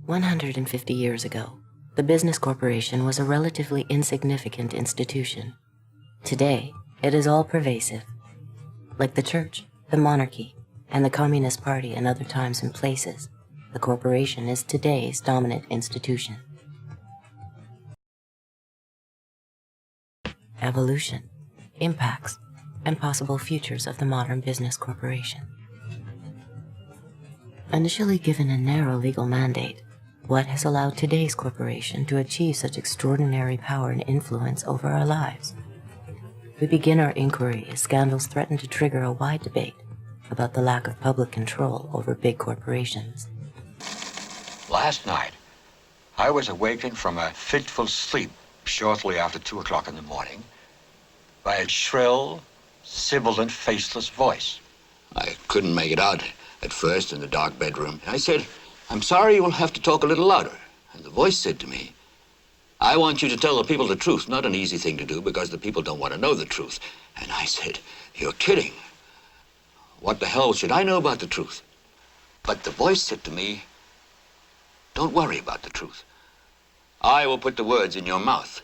150 years ago, the business corporation was a relatively insignificant institution. Today, it is all-pervasive. Like the church, the monarchy, and the Communist Party in other times and places, the corporation is today's dominant institution. Evolution, impacts, and possible futures of the modern business corporation. Initially given a narrow legal mandate, what has allowed today's corporation to achieve such extraordinary power and influence over our lives? We begin our inquiry as scandals threaten to trigger a wide debate about the lack of public control over big corporations. Last night, I was awakened from a fitful sleep shortly after 2 o'clock in the morning by a shrill, sibilant, faceless voice. I couldn't make it out at first in the dark bedroom. I said, "I'm sorry, you will have to talk a little louder." And the voice said to me, "I want you to tell the people the truth." Not an easy thing to do because the people don't want to know the truth. And I said, "You're kidding. What the hell should I know about the truth?" But the voice said to me, "Don't worry about the truth. I will put the words in your mouth."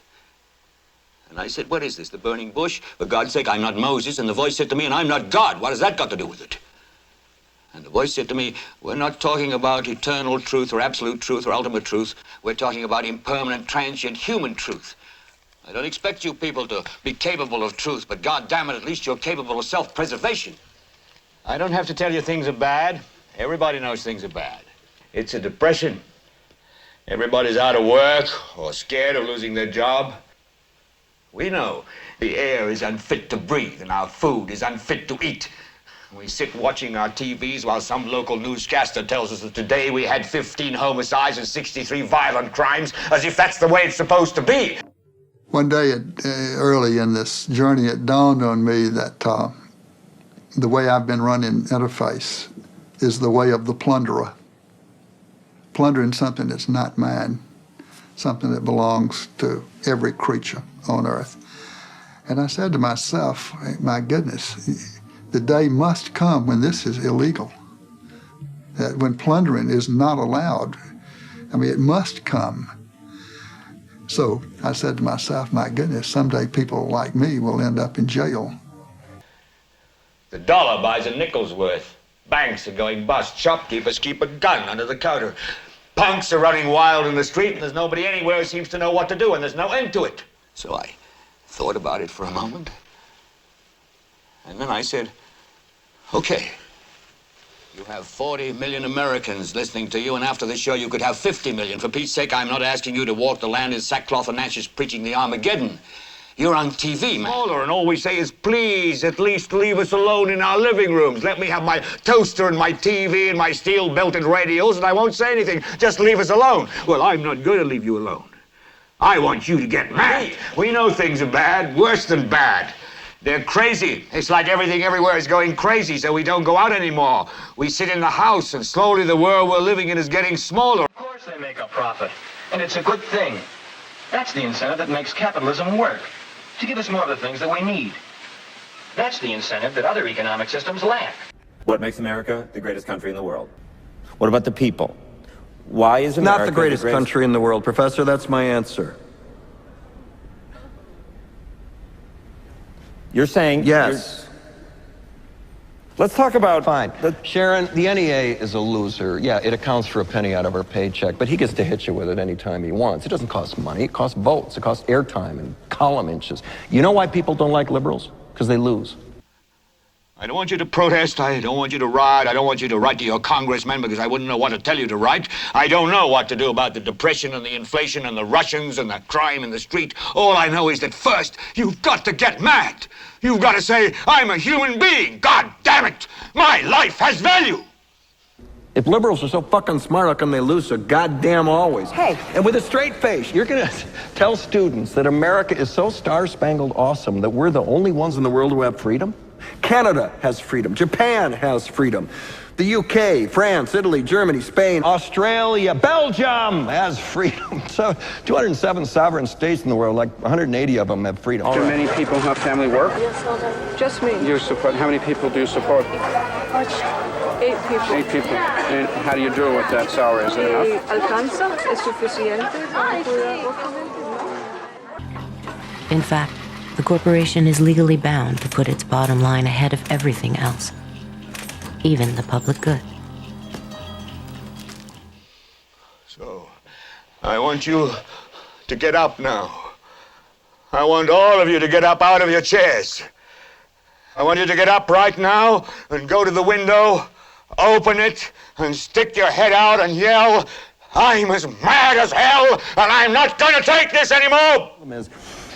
And I said, "What is this, the burning bush? For God's sake, I'm not Moses." And the voice said to me, "And I'm not God. What has that got to do with it?" And the voice said to me, "We're not talking about eternal truth or absolute truth or ultimate truth. We're talking about impermanent, transient human truth. I don't expect you people to be capable of truth, but God damn it, at least you're capable of self-preservation. I don't have to tell you things are bad. Everybody knows things are bad. It's a depression. Everybody's out of work or scared of losing their job. We know the air is unfit to breathe and our food is unfit to eat. We sit watching our TVs while some local newscaster tells us that today we had 15 homicides and 63 violent crimes, as if that's the way it's supposed to be. One day early in this journey, it dawned on me that the way I've been running Interface is the way of the plunderer. Plundering something that's not mine, something that belongs to every creature on earth. And I said to myself, my goodness, the day must come when this is illegal, that when plundering is not allowed. I mean, it must come. So I said to myself, my goodness, someday people like me will end up in jail. The dollar buys a nickel's worth. Banks are going bust. Shopkeepers keep a gun under the counter. Punks are running wild in the street, and there's nobody anywhere who seems to know what to do, and there's no end to it. So I thought about it for a moment, and then I said, okay, you have 40 million Americans listening to you, and after this show you could have 50 million. For Pete's sake, I'm not asking you to walk the land in sackcloth and ashes preaching the Armageddon. You're on TV, man. And all we say is, please, at least leave us alone in our living rooms. Let me have my toaster and my TV and my steel-belted radios, and I won't say anything. Just leave us alone. Well, I'm not going to leave you alone. I want you to get mad. We know things are bad, worse than bad. They're crazy. It's like everything everywhere is going crazy, so we don't go out anymore. We sit in the house, and slowly the world we're living in is getting smaller. Of course they make a profit, and it's a good thing. That's the incentive that makes capitalism work, to give us more of the things that we need. That's the incentive that other economic systems lack. What makes America the greatest country in the world? What about the people? Why is America not the greatest country in the world, Professor? That's my answer. You're saying... Yes. Let's talk about... Fine. Sharon, the NEA is a loser. Yeah, it accounts for a penny out of our paycheck, but he gets to hit you with it anytime he wants. It doesn't cost money. It costs votes. It costs airtime and column inches. You know why people don't like liberals? Because they lose. I don't want you to protest. I don't want you to riot. I don't want you to write to your congressman because I wouldn't know what to tell you to write. I don't know what to do about the depression and the inflation and the Russians and the crime in the street. All I know is that first, you've got to get mad. You've got to say, I'm a human being. God damn it. My life has value. If liberals are so fucking smart, how come they lose so goddamn always? Hey, and with a straight face, you're going to tell students that America is so star-spangled awesome that we're the only ones in the world who have freedom? Canada has freedom. Japan has freedom. The UK, France, Italy, Germany, Spain, Australia, Belgium has freedom. So 207 sovereign states in the world, like 180 of them have freedom. Do many people have family work? Just me. You support, how many people do you support? 8 people. 8 people. And how do you do with that salary? Is it enough? ¿Alcanza? ¿Es suficiente para cuidar 8 gente? In fact, the corporation is legally bound to put its bottom line ahead of everything else, even the public good. So, I want you to get up now. I want all of you to get up out of your chairs. I want you to get up right now and go to the window, open it, and stick your head out and yell, "I'm as mad as hell, and I'm not going to take this anymore!"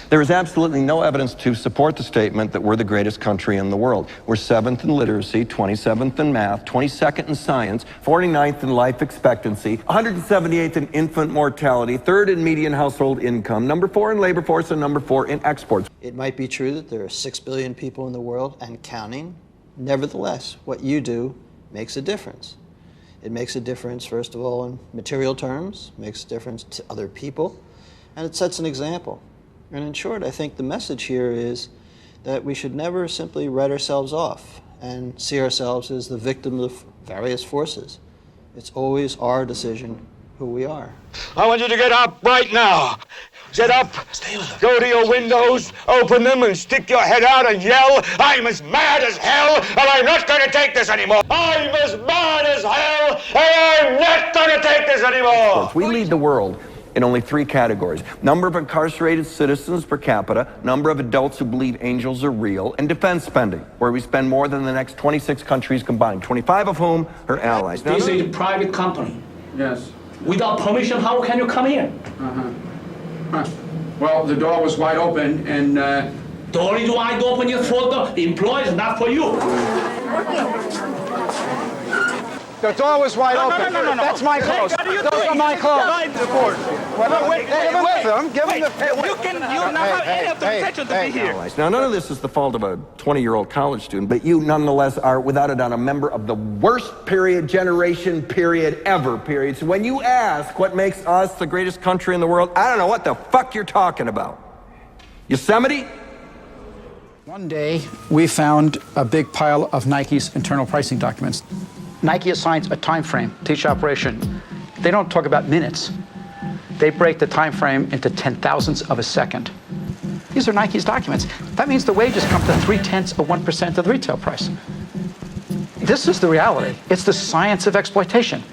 There is absolutely no evidence to support the statement that we're the greatest country in the world. We're 7th in literacy, 27th in math, 22nd in science, 49th in life expectancy, 178th in infant mortality, 3rd in median household income, number 4 in labor force, and number 4 in exports. It might be true that there are 6 billion people in the world and counting. Nevertheless, what you do makes a difference. It makes a difference, first of all, in material terms, makes a difference to other people, and it sets an example. And in short, I think the message here is that we should never simply write ourselves off and see ourselves as the victim of various forces. It's always our decision who we are. I want you to get up right now. Get up, go to your windows, open them, and stick your head out and yell, "I'm as mad as hell, and I'm not going to take this anymore! I'm as mad as hell, and I'm not going to take this anymore!" We lead the world in only 3 categories: number of incarcerated citizens per capita, number of adults who believe angels are real, and defense spending, where we spend more than the next 26 countries combined, 25 of whom are allies. This is a private company. Yes. Without permission, how can you come in? Well, the door was wide open, and The only wide open is for the employees, not for you. the door was wide open. No. That's my clothes. Those are my clothes. Wait, Give them the... You don't have any of the protection to be here. Now, none of this is the fault of a 20-year-old college student, but you nonetheless are, without a doubt, a member of the worst generation ever. So when you ask what makes us the greatest country in the world, I don't know what the fuck you're talking about. Yosemite? One day, we found a big pile of Nike's internal pricing documents. Nike assigns a time frame to each operation. They don't talk about minutes. They break the time frame into 10,000ths of a second. These are Nike's documents. That means the wages come to 0.3% of the retail price. This is the reality. It's the science of exploitation.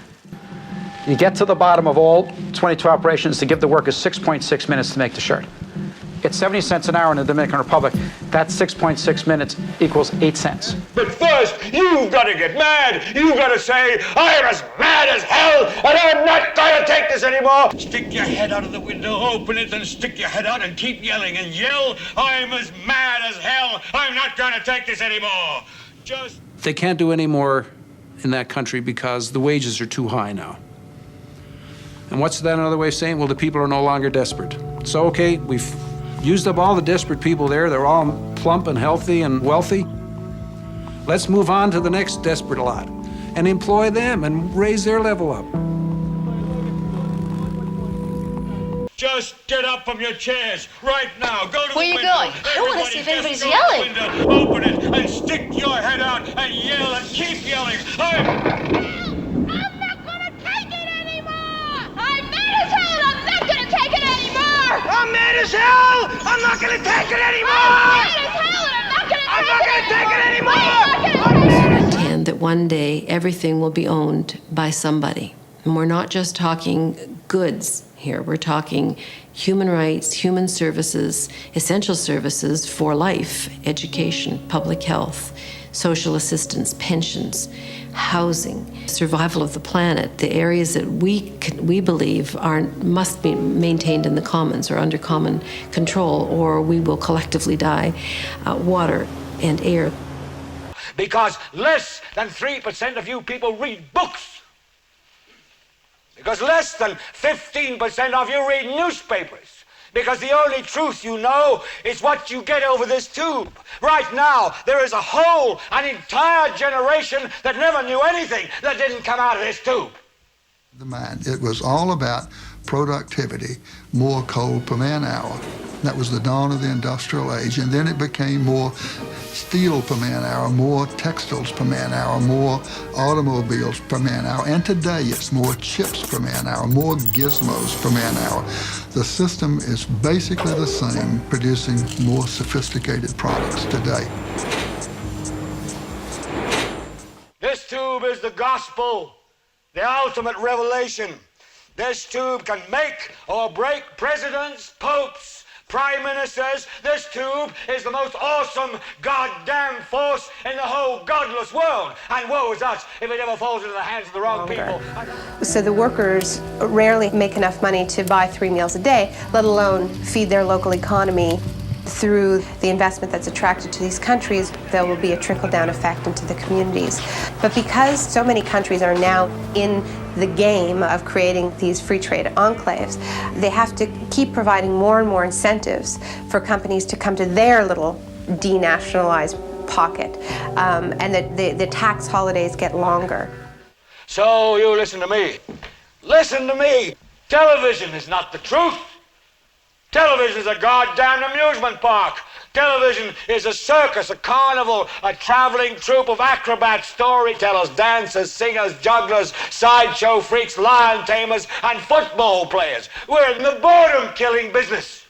You get to the bottom of all 22 operations to give the workers 6.6 minutes to make the shirt. It's 70 cents an hour in the Dominican Republic. That's 6.6 minutes equals 8 cents. But first, you've got to get mad. You've got to say, "I'm as mad as hell, and I'm not going to take this anymore." Stick your head out of the window, open it, and stick your head out and keep yelling and yell, "I'm as mad as hell, I'm not going to take this anymore." They can't do any more in that country because the wages are too high now. And what's that another way of saying? Well, the people are no longer desperate. So, okay, we've used up all the desperate people there. They're all plump and healthy and wealthy. Let's move on to the next desperate lot and employ them and raise their level up. Just get up from your chairs right now. Go to the window. Where are you going? I want to see if anybody's yelling. Open it and stick your head out and yell and keep yelling. I'm not gonna take it anymore! I'm mad as hell and I'm not gonna take it anymore! I'm mad as hell! I'm not gonna take it anymore! I'm mad as hell and I'm not gonna take it anymore! And that one day everything will be owned by somebody. And we're not just talking goods here. We're talking human rights, human services, essential services for life, education, public health, social assistance, pensions, housing, survival of the planet, the areas that we believe must be maintained in the commons or under common control, or we will collectively die, water and air. Because less than 3% of you people read books. Because less than 15% of you read newspapers. Because the only truth you know is what you get over this tube. Right now, there is an entire generation that never knew anything that didn't come out of this tube. The mind. It was all about productivity, more coal per man hour. That was the dawn of the industrial age, and then it became more steel per man hour, more textiles per man hour, more automobiles per man hour, and today it's more chips per man hour, more gizmos per man hour. The system is basically the same, producing more sophisticated products today. This tube is the gospel, the ultimate revelation. This tube can make or break presidents, popes, prime ministers. This tube is the most awesome goddamn force in the whole godless world. And woe is us if it ever falls into the hands of the wrong people. So the workers rarely make enough money to buy 3 meals a day, let alone feed their local economy. Through the investment that's attracted to these countries, there will be a trickle-down effect into the communities. But because so many countries are now in the game of creating these free trade enclaves, they have to keep providing more and more incentives for companies to come to their little denationalized pocket, and the tax holidays get longer. So you listen to me. Listen to me. Television is not the truth. Television is a goddamn amusement park. Television is a circus, a carnival, a traveling troupe of acrobats, storytellers, dancers, singers, jugglers, sideshow freaks, lion tamers, and football players. We're in the boredom-killing business.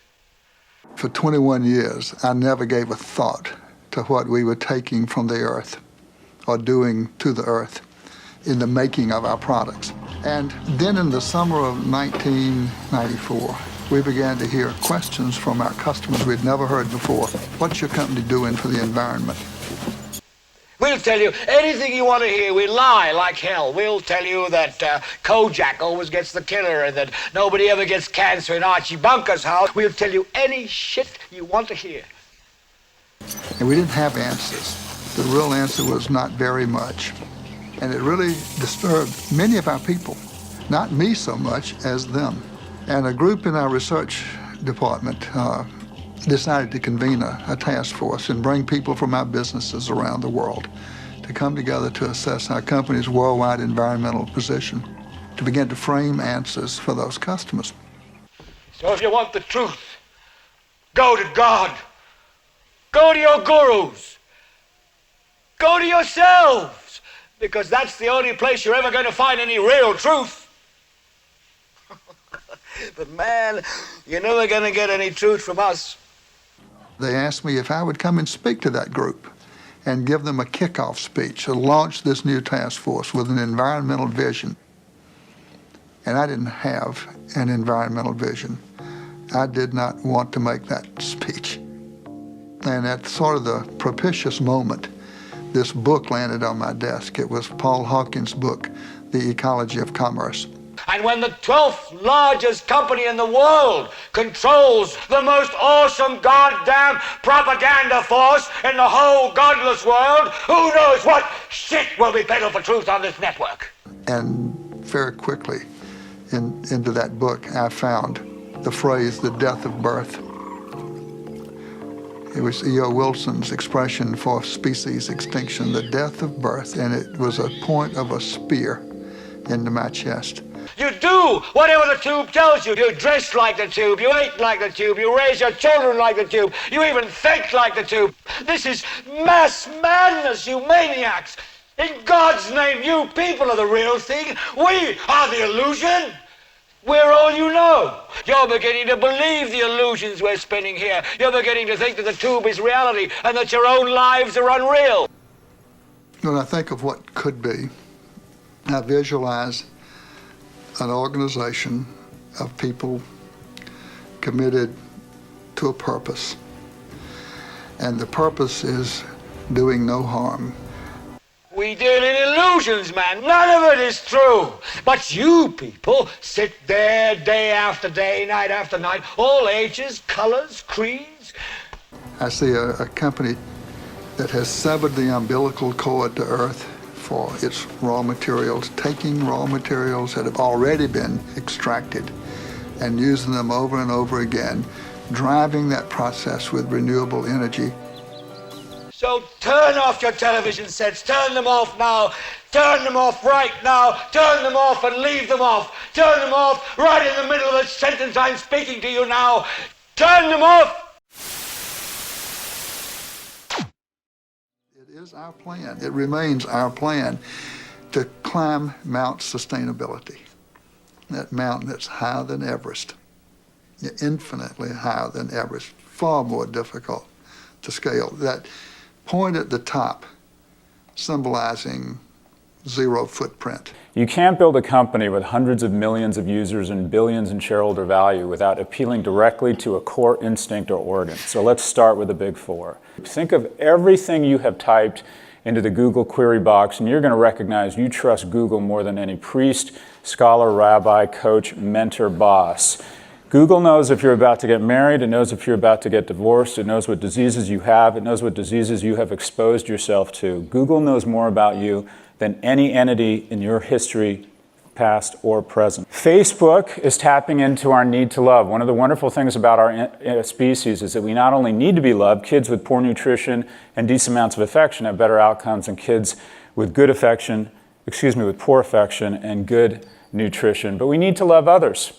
For 21 years, I never gave a thought to what we were taking from the earth or doing to the earth in the making of our products. And then in the summer of 1994, we began to hear questions from our customers we'd never heard before. What's your company doing for the environment? We'll tell you anything you want to hear. We lie like hell. We'll tell you that Kojak always gets the killer and that nobody ever gets cancer in Archie Bunker's house. We'll tell you any shit you want to hear. And we didn't have answers. The real answer was not very much. And it really disturbed many of our people, not me so much as them. And a group in our research department decided to convene a task force and bring people from our businesses around the world to come together to assess our company's worldwide environmental position, to begin to frame answers for those customers. So if you want the truth, go to God. Go to your gurus. Go to yourselves, because that's the only place you're ever going to find any real truth. But man, you're never going to get any truth from us. They asked me if I would come and speak to that group and give them a kickoff speech to launch this new task force with an environmental vision. And I didn't have an environmental vision. I did not want to make that speech. And at sort of the propitious moment, this book landed on my desk. It was Paul Hawkins' book, The Ecology of Commerce. And when the 12th largest company in the world controls the most awesome goddamn propaganda force in the whole godless world, who knows what shit will be peddled for truth on this network? And very quickly into that book, I found the phrase, the death of birth. It was E.O. Wilson's expression for species extinction, the death of birth, and it was a point of a spear into my chest. You do whatever the tube tells you. You dress like the tube, you eat like the tube, you raise your children like the tube, you even think like the tube. This is mass madness, you maniacs. In God's name, you people are the real thing. We are the illusion. We're all you know. You're beginning to believe the illusions we're spinning here. You're beginning to think that the tube is reality and that your own lives are unreal. When I think of what could be, I visualize an organization of people committed to a purpose. And the purpose is doing no harm. We deal in illusions, man. None of it is true. But you people sit there day after day, night after night, all ages, colors, creeds. I see a company that has severed the umbilical cord to Earth for its raw materials, taking raw materials that have already been extracted and using them over and over again, driving that process with renewable energy. So turn off your television sets, turn them off now, turn them off right now, turn them off and leave them off, turn them off right in the middle of the sentence I'm speaking to you now. Turn them off! It is our plan, it remains our plan to climb Mount Sustainability, that mountain that's higher than Everest, infinitely higher than Everest, far more difficult to scale. That point at the top symbolizing zero footprint. You can't build a company with hundreds of millions of users and billions in shareholder value without appealing directly to a core instinct or organ. So let's start with the big four. Think of everything you have typed into the Google query box, and you're going to recognize you trust Google more than any priest, scholar, rabbi, coach, mentor, boss. Google knows if you're about to get married, it knows if you're about to get divorced, it knows what diseases you have, it knows what diseases you have exposed yourself to. Google knows more about you than any entity in your history, past or present. Facebook is tapping into our need to love. One of the wonderful things about our species is that we not only need to be loved, kids with poor nutrition and decent amounts of affection have better outcomes than kids with good affection, with poor affection and good nutrition, but we need to love others.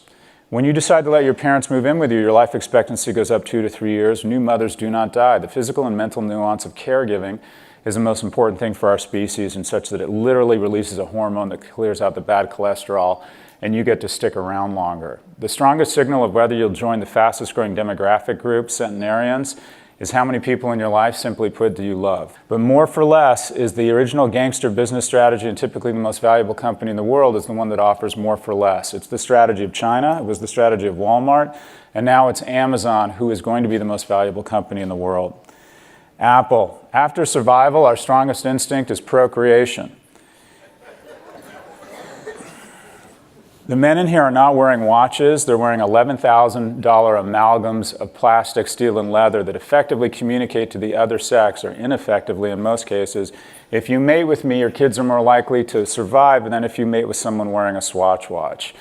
When you decide to let your parents move in with you, your life expectancy goes up 2 to 3 years. New mothers do not die. The physical and mental nuance of caregiving is the most important thing for our species, in such that it literally releases a hormone that clears out the bad cholesterol, and you get to stick around longer. The strongest signal of whether you'll join the fastest growing demographic group, centenarians, is how many people in your life, simply put, do you love. But more for less is the original gangster business strategy, and typically the most valuable company in the world is the one that offers more for less. It's the strategy of China, it was the strategy of Walmart, and now it's Amazon, who is going to be the most valuable company in the world. Apple. After survival, our strongest instinct is procreation. The men in here are not wearing watches. They're wearing $11,000 amalgams of plastic, steel, and leather that effectively communicate to the other sex, or ineffectively in most cases. If you mate with me, your kids are more likely to survive than if you mate with someone wearing a Swatch watch.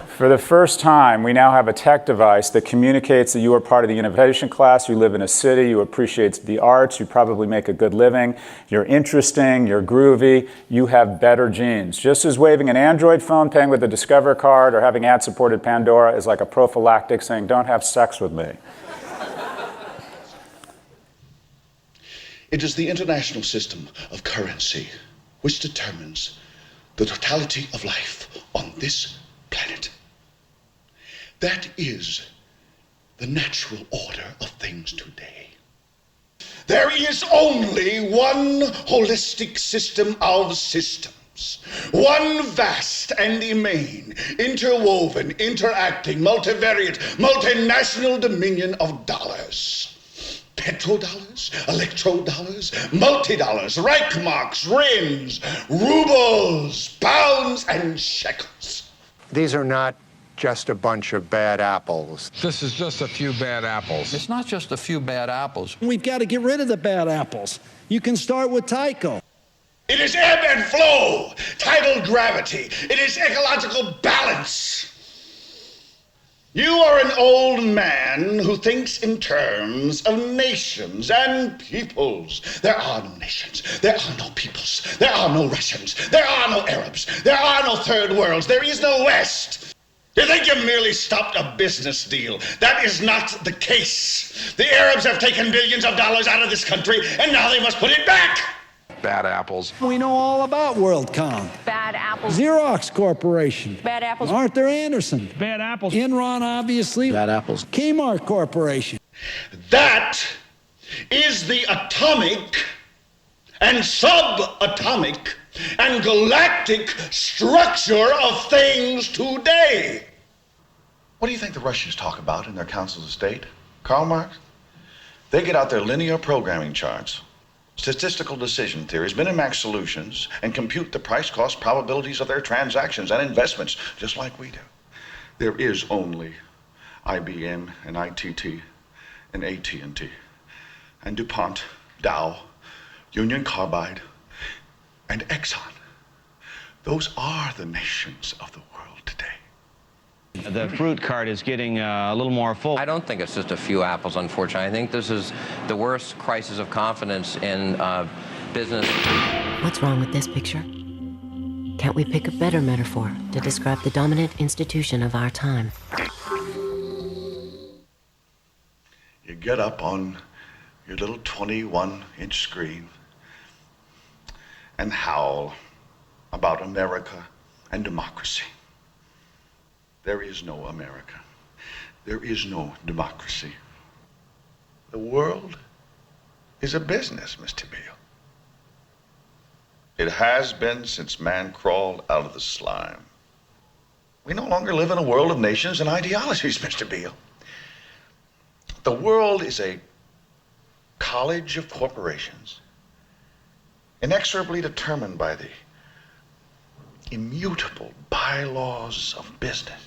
For the first time, we now have a tech device that communicates that you are part of the innovation class, you live in a city, you appreciate the arts, you probably make a good living, you're interesting, you're groovy, you have better genes. Just as waving an Android phone, paying with a Discover card, or having ad-supported Pandora is like a prophylactic saying, don't have sex with me. It is the international system of currency which determines the totality of life on this planet. That is the natural order of things today. There is only one holistic system of systems, one vast and immane, interwoven, interacting, multivariate, multinational dominion of dollars. Petrodollars, electrodollars, multi-dollars, Reichmarks, Rins, rubles, pounds, and shekels. These are not just a bunch of bad apples. This is just a few bad apples. It's not just a few bad apples. We've got to get rid of the bad apples. You can start with Tyco. It is ebb and flow, tidal gravity. It is ecological balance. You are an old man who thinks in terms of nations and peoples. There are no nations. There are no peoples. There are no Russians. There are no Arabs. There are no third worlds. There is no West. You think you merely stopped a business deal. That is not the case. The Arabs have taken billions of dollars out of this country, and now they must put it back. Bad apples. We know all about WorldCom. Bad apples. Xerox Corporation. Bad apples. Arthur Anderson. Bad apples. Enron, obviously. Bad apples. Kmart Corporation. That is the atomic and subatomic and galactic structure of things today. What do you think the Russians talk about in their councils of state? Karl Marx? They get out their linear programming charts, statistical decision theories, Minimax solutions, and compute the price-cost probabilities of their transactions and investments, just like we do. There is only IBM and ITT and AT&T and DuPont, Dow, Union Carbide, and Exxon. Those are the nations of the world today. The fruit cart is getting a little more full. I don't think it's just a few apples, unfortunately. I think this is the worst crisis of confidence in business. What's wrong with this picture? Can't we pick a better metaphor to describe the dominant institution of our time? get up on your little 21-inch screen and howl about America and democracy. There is no America. There is no democracy. The world is a business, Mr. Beale. It has been since man crawled out of the slime. We no longer live in a world of nations and ideologies, Mr. Beale. The world is a college of corporations, inexorably determined by the immutable bylaws of business.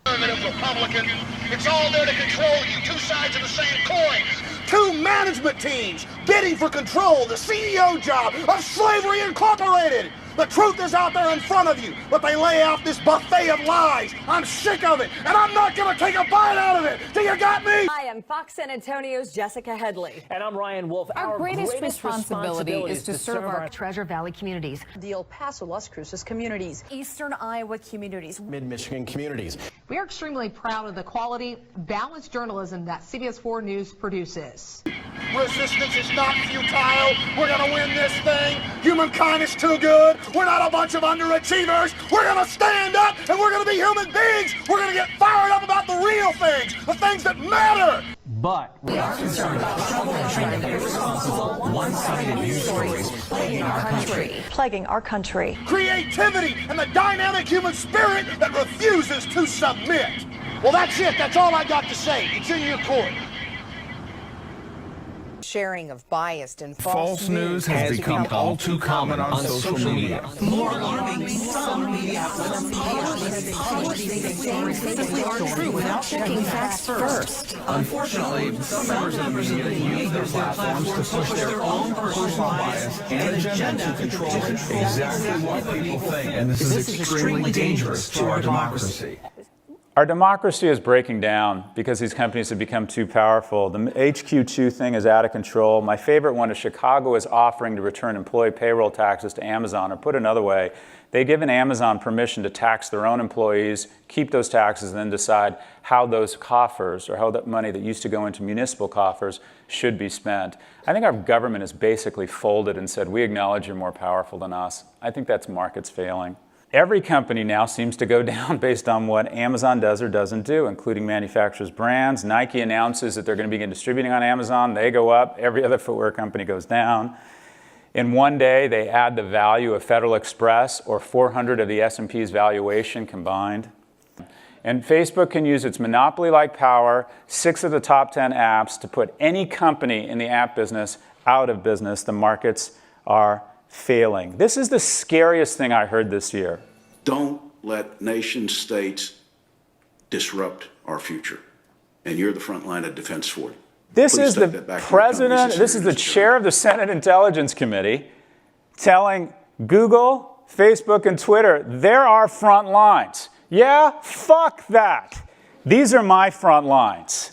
Of Republican, it's all there to control you. Two sides of the same coin. Two management teams bidding for control, the CEO job of Slavery Incorporated. The truth is out there in front of you, but they lay out this buffet of lies. I'm sick of it, and I'm not going to take a bite out of it. Do you got me? Hi, I'm Fox San Antonio's Jessica Headley. And I'm Ryan Wolf. Our greatest responsibility is to serve our Treasure Valley communities, the El Paso, Las Cruces communities, Eastern Iowa communities, Mid-Michigan communities. We are extremely proud of the quality, balanced journalism that CBS 4 News produces. Resistance is not futile. We're going to win this thing. Humankind is too good. We're not a bunch of underachievers. We're going to stand up and we're going to be human beings. We're going to get fired up about the real things, the things that matter. But we are concerned about trouble and trying to be irresponsible, one-sided news stories plaguing our country. Plaguing our country. Creativity and the dynamic human spirit that refuses to submit. Well, that's it. That's all I got to say. It's in your court. Sharing of biased and False news has become all too common on social media. More alarming, some media outlets are true without checking facts first. Unfortunately, some members of the media use their platforms to push their own personal bias and agenda to control exactly what people think. And this is extremely dangerous to our democracy. Our democracy is breaking down because these companies have become too powerful. The HQ2 thing is out of control. My favorite one is Chicago is offering to return employee payroll taxes to Amazon, or put another way, they've given Amazon permission to tax their own employees, keep those taxes, and then decide how those coffers, or how that money that used to go into municipal coffers, should be spent. I think our government has basically folded and said, we acknowledge you're more powerful than us. I think that's markets failing. Every company now seems to go down based on what Amazon does or doesn't do, including manufacturers' brands. Nike announces that they're going to begin distributing on Amazon. They go up. Every other footwear company goes down. In one day, they add the value of Federal Express or 400 of the S&P's valuation combined. And Facebook can use its monopoly-like power, 6 of the top 10 apps, to put any company in the app business out of business. The markets are failing. This is the scariest thing I heard this year. Don't let nation states disrupt our future. And you're the front line of defense for it. This is the president, this is the chair of the Senate Intelligence Committee telling Google, Facebook, and Twitter, they're our front lines. Yeah, fuck that. These are my front lines.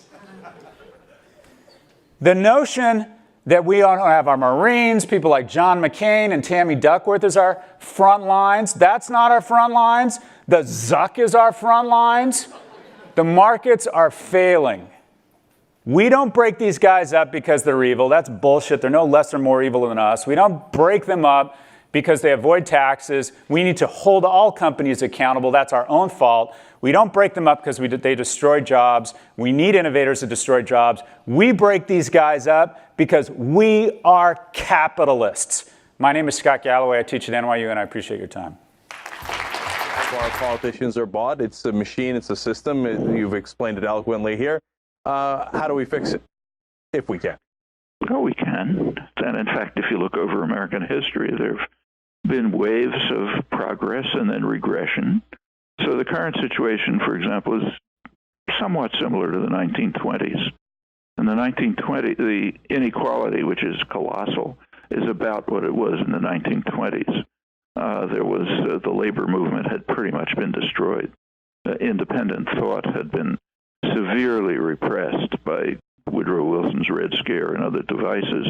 The notion that we don't have our Marines, people like John McCain and Tammy Duckworth as our front lines. That's not our front lines. The Zuck is our front lines. The markets are failing. We don't break these guys up because they're evil. That's bullshit. They're no less or more evil than us. We don't break them up because they avoid taxes. We need to hold all companies accountable. That's our own fault. We don't break them up because they destroy jobs. We need innovators to destroy jobs. We break these guys up because we are capitalists. My name is Scott Galloway. I teach at NYU, and I appreciate your time. Our politicians are bought. It's a machine. It's a system. You've explained it eloquently here. How do we fix it, if we can? Well, we can. And in fact, if you look over American history, there have been waves of progress and then regression. So the current situation, for example, is somewhat similar to the 1920s. In the 1920s, the inequality, which is colossal, is about what it was in the 1920s. The labor movement had pretty much been destroyed. Independent thought had been severely repressed by Woodrow Wilson's Red Scare and other devices.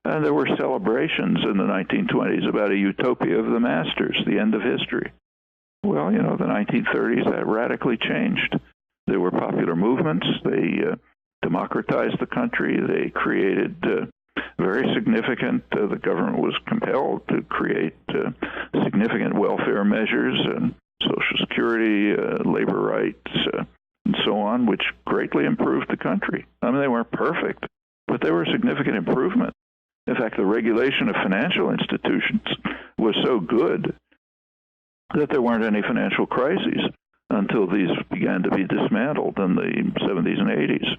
And there were celebrations in the 1920s about a utopia of the masters, the end of history. Well, the 1930s, that radically changed. There were popular movements. They democratized the country. They created very significant, the government was compelled to create significant welfare measures, Social Security, labor rights, and so on, which greatly improved the country. I mean, they weren't perfect, but they were a significant improvement. In fact, the regulation of financial institutions was so good that there weren't any financial crises until these began to be dismantled in the 70s and 80s.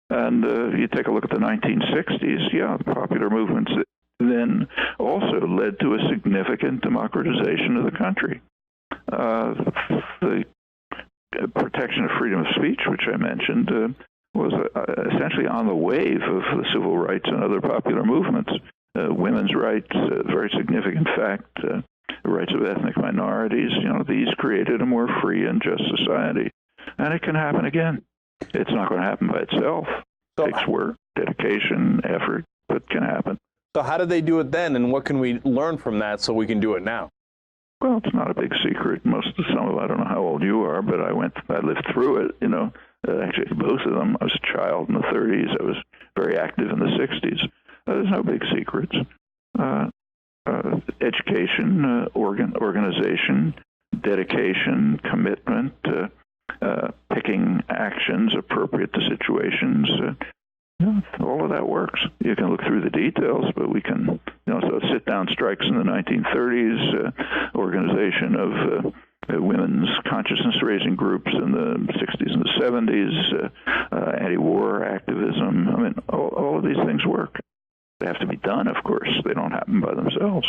And you take a look at the 1960s, the popular movements then also led to a significant democratization of the country. The protection of freedom of speech, which I mentioned, was essentially on the wave of the civil rights and other popular movements. Women's rights, a very significant fact, the rights of ethnic minorities, these created a more free and just society. And it can happen again. It's not going to happen by itself. It takes work, dedication, effort, but it can happen. So how did they do it then, and what can we learn from that so we can do it now? Well, it's not a big secret. I don't know how old you are, but I lived through it, actually both of them. I was a child in the 30s. I was very active in the 60s. There's no big secrets. Education, organization, dedication, commitment, picking actions appropriate to situations. All of that works. You can look through the details, but we can, so sit-down strikes in the 1930s, organization of women's consciousness-raising groups in the 60s and the 70s, anti-war activism. I mean, all of these things work. They have to be done, of course. They don't happen by themselves.